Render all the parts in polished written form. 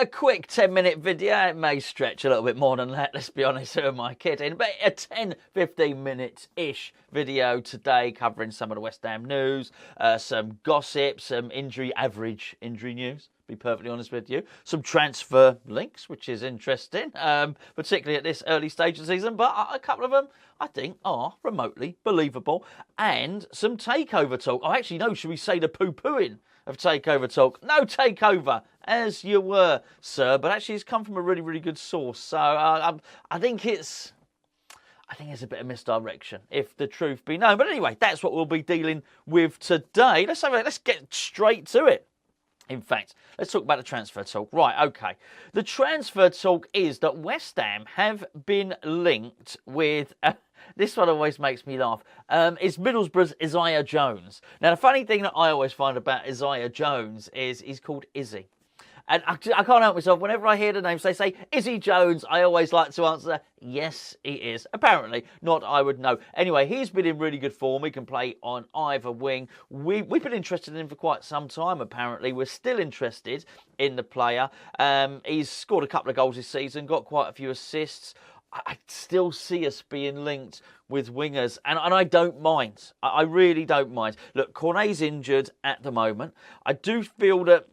A quick 10-minute video. It may stretch a little bit more than that, let's be honest, who am I kidding? But a 10-15 minutes-ish video today covering some of the West Ham news, some gossip, some average injury news, be perfectly honest with you. Some transfer links, which is interesting, particularly at this early stage of the season. But a couple of them, I think, are remotely believable. And some takeover talk. Oh, actually, no, should we say the poo-pooing of takeover talk? No takeover, as you were, sir. But actually, it's come from a really, really good source. So I think it's a bit of misdirection, if the truth be known. But anyway, that's what we'll be dealing with today. Let's get straight to it. In fact, let's talk about the transfer talk. Right, okay. The transfer talk is that West Ham have been linked with... this one always makes me laugh. It's Middlesbrough's Isaiah Jones. Now, the funny thing that I always find about Isaiah Jones is he's called Izzy. And I can't help myself. Whenever I hear the names, they say, Izzy Jones, I always like to answer, yes, he is. Apparently, not I would know. Anyway, he's been in really good form. He can play on either wing. We've been interested in him for quite some time, apparently. We're still interested in the player. He's scored a couple of goals this season, got quite a few assists. I still see us being linked with wingers, and I don't mind. I really don't mind. Look, Cornet's injured at the moment. I do feel that...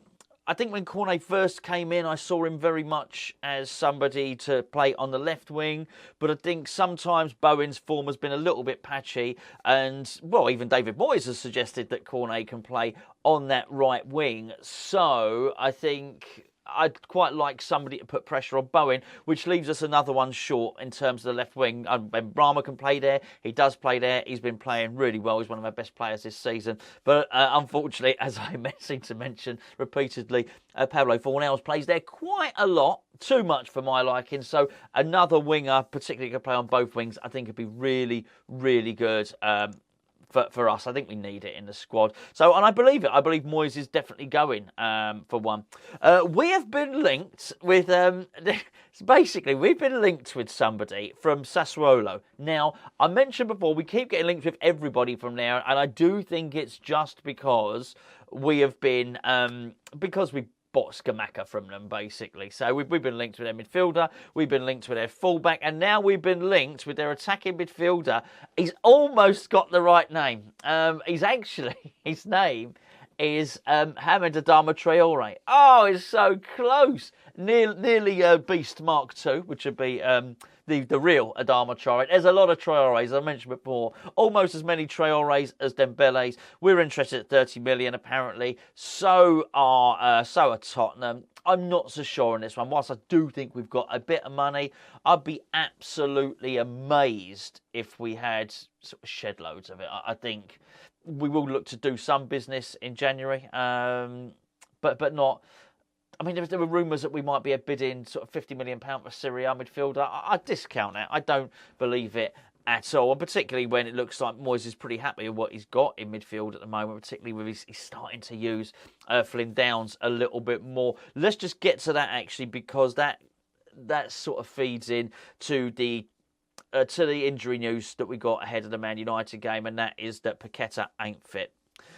I think when Cornet first came in, I saw him very much as somebody to play on the left wing. But I think sometimes Bowen's form has been a little bit patchy. And, well, even David Moyes has suggested that Cornet can play on that right wing. So I think I'd quite like somebody to put pressure on Bowen, which leaves us another one short in terms of the left wing. Ben Brahma can play there. He does play there. He's been playing really well. He's one of our best players this season. But unfortunately, as I seem to mention repeatedly, Pablo Fornals plays there quite a lot. Too much for my liking. So another winger, particularly can play on both wings, I think would be really, really good. For us, I think we need it in the squad. So, and I believe it. I believe Moyes is definitely going for one. We have been linked with, basically, we've been linked with somebody from Sassuolo. Now, I mentioned before, we keep getting linked with everybody from there, and I do think it's just because we have been, because we bought Scamacca from them, basically. So we've been linked with their midfielder, we've been linked with their fullback, and now we've been linked with their attacking midfielder. He's almost got the right name. His name is Hamid Adama Traore. Oh, it's so close. Nearly Beast Mark II, which would be the real Adama Traore. There's a lot of Traores, I mentioned before. Almost as many Traores as Dembele's. We're interested at 30 million, apparently. So are Tottenham. I'm not so sure on this one. Whilst I do think we've got a bit of money, I'd be absolutely amazed if we had sort of shed loads of it. I think we will look to do some business in January, but not... I mean, there were rumours that we might be bidding sort of £50 million for Syria midfielder. I discount that. I don't believe it at all, and particularly when it looks like Moyes is pretty happy with what he's got in midfield at the moment, particularly with he's starting to use Flynn Downs a little bit more. Let's just get to that, actually, because that sort of feeds in to the injury news that we got ahead of the Man United game, and that is that Paqueta ain't fit.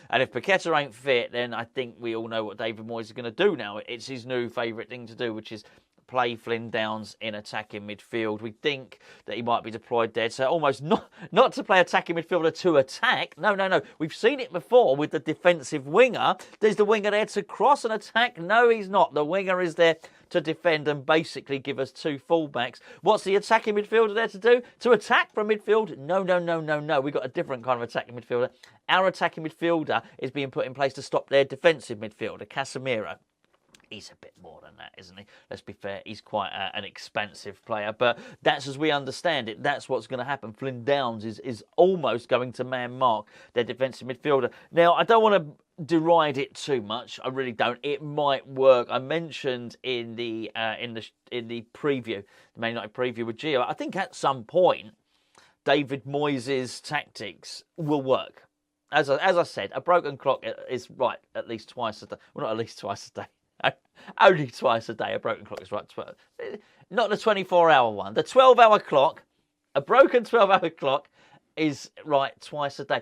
And if Paqueta ain't fit, then I think we all know what David Moyes is going to do now. It's his new favourite thing to do, which is play Flynn Downs in attacking midfield. We think that he might be deployed there. So almost not to play attacking midfielder to attack. No. We've seen it before with the defensive winger. There's the winger there to cross and attack. No, he's not. The winger is there to defend and basically give us two fullbacks. What's the attacking midfielder there to do? To attack from midfield? No. We've got a different kind of attacking midfielder. Our attacking midfielder is being put in place to stop their defensive midfielder, Casemiro. He's a bit more than that, isn't he? Let's be fair, he's quite an expansive player. But that's as we understand it. That's what's going to happen. Flynn Downs is almost going to man mark their defensive midfielder. Now, I don't want to deride it too much. I really don't. It might work. I mentioned in the preview, the Man United preview with Gio, I think at some point, David Moyes' tactics will work. As I said, a broken clock is right at least twice a day. Well, not at least twice a day. Only twice a day a broken clock is right. Not the 24-hour one. The 12-hour clock, a broken 12-hour clock is right twice a day.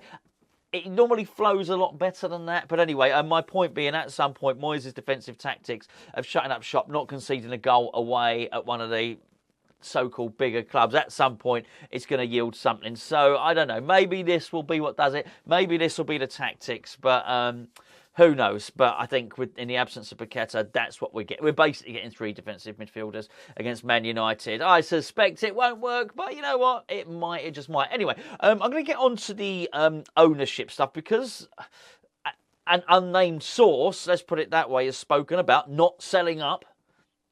It normally flows a lot better than that. But anyway, my point being, at some point, Moyes' defensive tactics of shutting up shop, not conceding a goal away at one of the so-called bigger clubs, at some point it's going to yield something. So I don't know, maybe this will be what does it, maybe this will be the tactics, but who knows. But I think in the absence of Paqueta, that's what we get. We're basically getting 3 defensive midfielders against Man United. I suspect it won't work, but you know what, it just might. Anyway, I'm going to get on to the ownership stuff, because an unnamed source, let's put it that way, has spoken about not selling up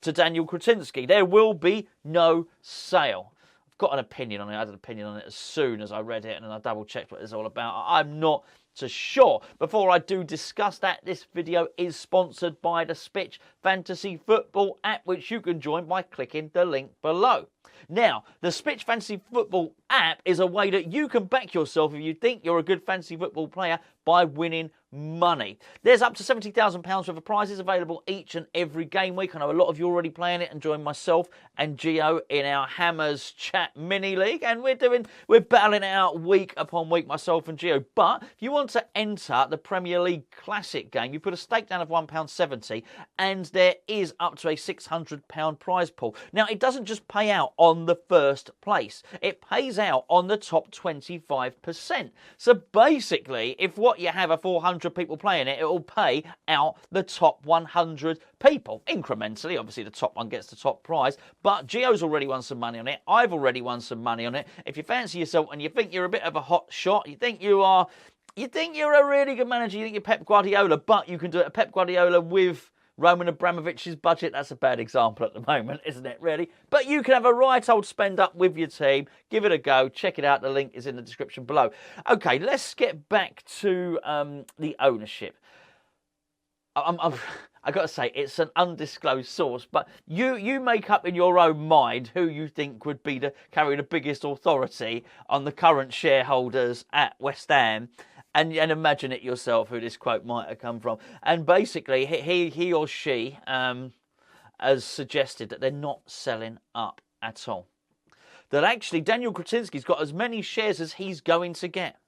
to Daniel Kretinsky. There will be no sale. I've got an opinion on it. I had an opinion on it as soon as I read it, and then I double-checked what it's all about. I'm not so sure. Before I do discuss that, this video is sponsored by the Spitch Fantasy Football app, which you can join by clicking the link below. Now, the Spitch Fantasy Football app is a way that you can back yourself if you think you're a good fantasy football player by winning money. There's up to £70,000 worth of prizes available each and every game week. I know a lot of you are already playing it and join myself and Gio in our Hammers Chat Mini League, and we're battling it out week upon week, myself and Gio. But if you want to enter the Premier League Classic game, you put a stake down of £1.70, and there is up to a £600 prize pool. Now, it doesn't just pay out on the first place, it pays out on the top 25%. So basically, if what you have are 400 people playing it, it will pay out the top 100 people incrementally. Obviously, the top one gets the top prize, but Gio's already won some money on it. I've already won some money on it. If you fancy yourself and you think you're a bit of a hot shot, you think you're a really good manager, you think you're Pep Guardiola, but you can do it at Pep Guardiola with Roman Abramovich's budget. That's a bad example at the moment, isn't it, really? But you can have a right old spend up with your team. Give it a go. Check it out. The link is in the description below. Okay, let's get back to the ownership. I've got to say, it's an undisclosed source, but you make up in your own mind who you think would be carry the biggest authority on the current shareholders at West Ham. And imagine it yourself who this quote might have come from. And basically, he or she has suggested that they're not selling up at all. That actually Daniel Kretinsky's got as many shares as he's going to get.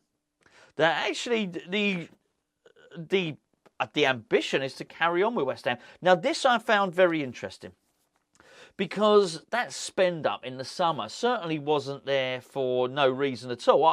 That actually the ambition is to carry on with West Ham. Now, this I found very interesting, because that spend up in the summer certainly wasn't there for no reason at all.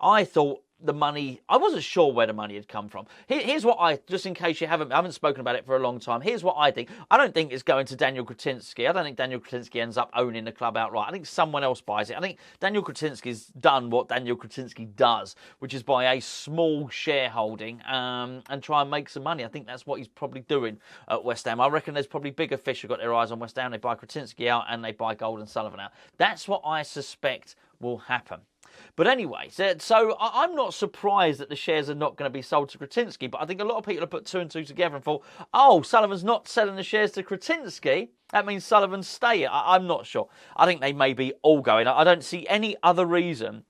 I thought the money, I wasn't sure where the money had come from. Here's what just in case I haven't spoken about it for a long time, here's what I think. I don't think it's going to Daniel Kretinsky. I don't think Daniel Kretinsky ends up owning the club outright. I think someone else buys it. I think Daniel Kretinsky's done what Daniel Kretinsky does, which is buy a small shareholding and try and make some money. I think that's what he's probably doing at West Ham. I reckon there's probably bigger fish who've got their eyes on West Ham. They buy Kretinsky out and they buy Gold and Sullivan out. That's what I suspect will happen. But anyway, so I'm not surprised that the shares are not going to be sold to Kretinsky, but I think a lot of people have put 2 and 2 together and thought, oh, Sullivan's not selling the shares to Kretinsky, that means Sullivan's staying. I'm not sure. I think they may be all going. I don't see any other reason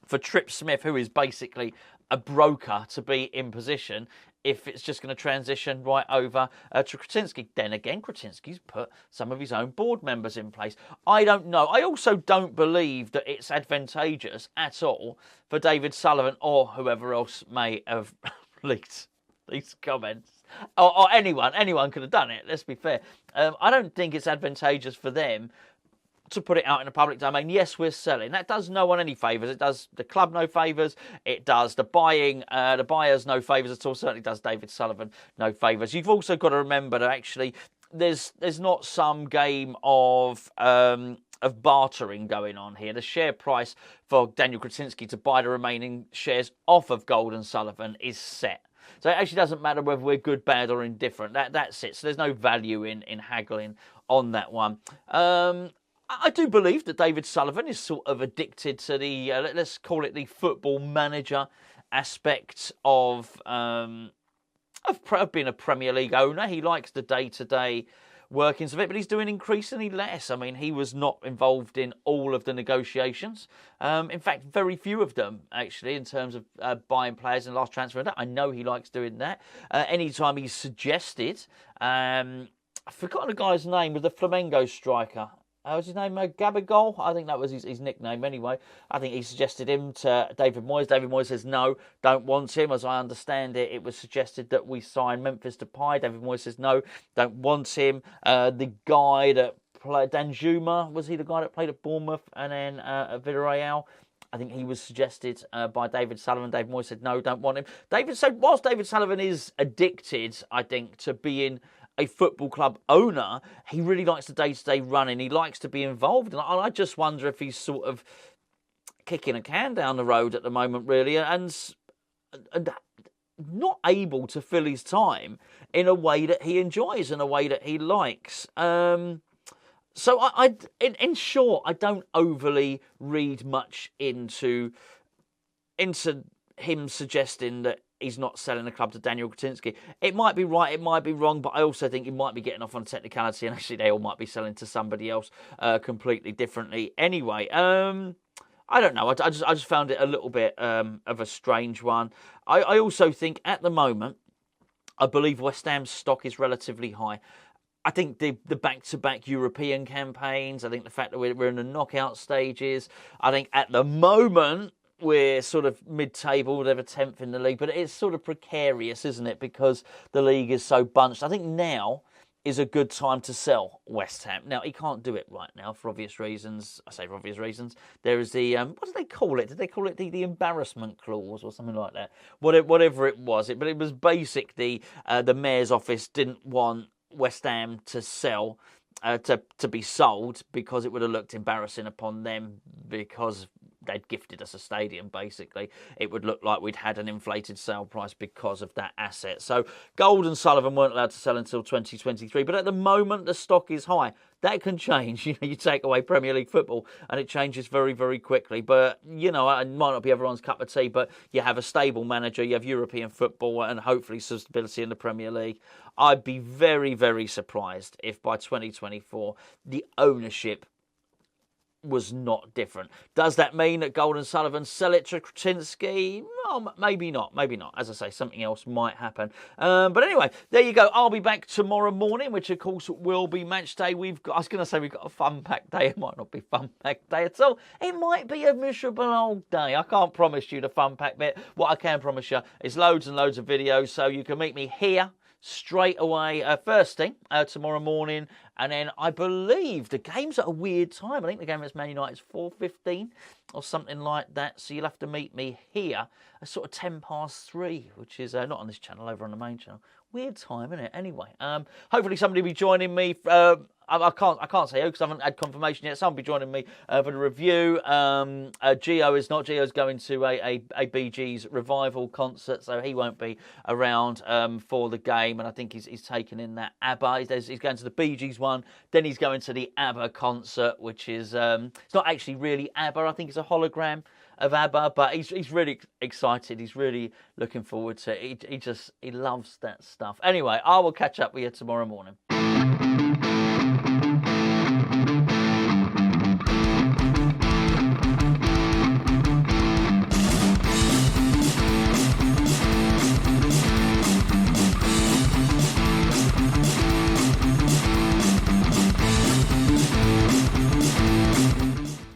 for Trip Smith, who is basically a broker, to be in position if it's just going to transition right over to Kretinsky. Then again, Kretinsky's put some of his own board members in place. I don't know. I also don't believe that it's advantageous at all for David Sullivan or whoever else may have leaked these comments. Or anyone could have done it, let's be fair. I don't think it's advantageous for them to put it out in the public domain. Yes, we're selling. That does no one any favours. It does the club no favours. It does the buyers no favours at all. Certainly does David Sullivan no favours. You've also got to remember that actually there's not some game of bartering going on here. The share price for Daniel Kretinsky to buy the remaining shares off of Gold and Sullivan is set. So it actually doesn't matter whether we're good, bad or indifferent. That's it. So there's no value in haggling on that one. I do believe that David Sullivan is sort of addicted to the, let's call it the football manager aspect of being a Premier League owner. He likes the day-to-day workings of it, but he's doing increasingly less. I mean, he was not involved in all of the negotiations. In fact, very few of them, actually, in terms of buying players in the last transfer. I know he likes doing that. Anytime he's suggested, I've forgotten the guy's name, with the Flamengo striker. was his name Gabigol? I think that was his nickname anyway. I think he suggested him to David Moyes. David Moyes says no, don't want him. As I understand it, it was suggested that we sign Memphis Depay. David Moyes says no, don't want him. The guy that played, Danjuma, was he the guy that played at Bournemouth and then at Villarreal? I think he was suggested by David Sullivan. David Moyes said no, don't want him. Whilst David Sullivan is addicted, I think, to being a football club owner, he really likes the day-to-day running. He likes to be involved. And I just wonder if he's sort of kicking a can down the road at the moment, really, and not able to fill his time in a way that he enjoys, in a way that he likes. So in short, I don't overly read much into him suggesting that he's not selling the club to Daniel Kretinsky. It might be right, it might be wrong, but I also think he might be getting off on a technicality, and actually they all might be selling to somebody else completely differently. Anyway, I don't know. I just found it a little bit of a strange one. I also think at the moment, I believe West Ham's stock is relatively high. I think the back-to-back European campaigns, I think the fact that we're in the knockout stages, I think at the moment we're sort of mid-table, whatever, 10th in the league, but it's sort of precarious, isn't it, because the league is so bunched. I think now is a good time to sell West Ham. Now, he can't do it right now for obvious reasons. I say for obvious reasons. There is the, what did they call it? Did they call it the embarrassment clause or something like that? Whatever it was. But it was basic. The mayor's office didn't want West Ham to sell, to be sold, because it would have looked embarrassing upon them, because they'd gifted us a stadium, basically. It would look like we'd had an inflated sale price because of that asset. So Gold and Sullivan weren't allowed to sell until 2023, but at the moment the stock is high. That can change. You take away Premier League football and it changes very, very quickly. But, it might not be everyone's cup of tea, but you have a stable manager, you have European football and hopefully stability in the Premier League. I'd be very, very surprised if by 2024 the ownership was not different. Does that mean that Gold and Sullivan sell it to Kretinsky? Well, maybe not. As I say, something else might happen. But anyway, there you go. I'll be back tomorrow morning, which of course will be match day. I was going to say we've got a fun-packed day. It might not be fun-packed day at all. It might be a miserable old day. I can't promise you the fun-packed bit. What I can promise you is loads and loads of videos, so you can meet me here straight away, first thing tomorrow morning, and then I believe the game's at a weird time. I think the game against Man United is 4:15 or something like that, so you'll have to meet me here at sort of 3:10, which is not on this channel, over on the main channel. Weird time, isn't it? Anyway, hopefully somebody will be joining me. I can't say who because I haven't had confirmation yet. Someone will be joining me for the review. Gio is not. Gio's going to a Bee Gees revival concert, so he won't be around for the game. And I think he's taken in that ABBA. He's going to the Bee Gees one, then he's going to the ABBA concert, which is it's not actually really ABBA. I think it's a hologram of ABBA, but he's really excited. He's really looking forward to it. He loves that stuff. Anyway, I will catch up with you tomorrow morning.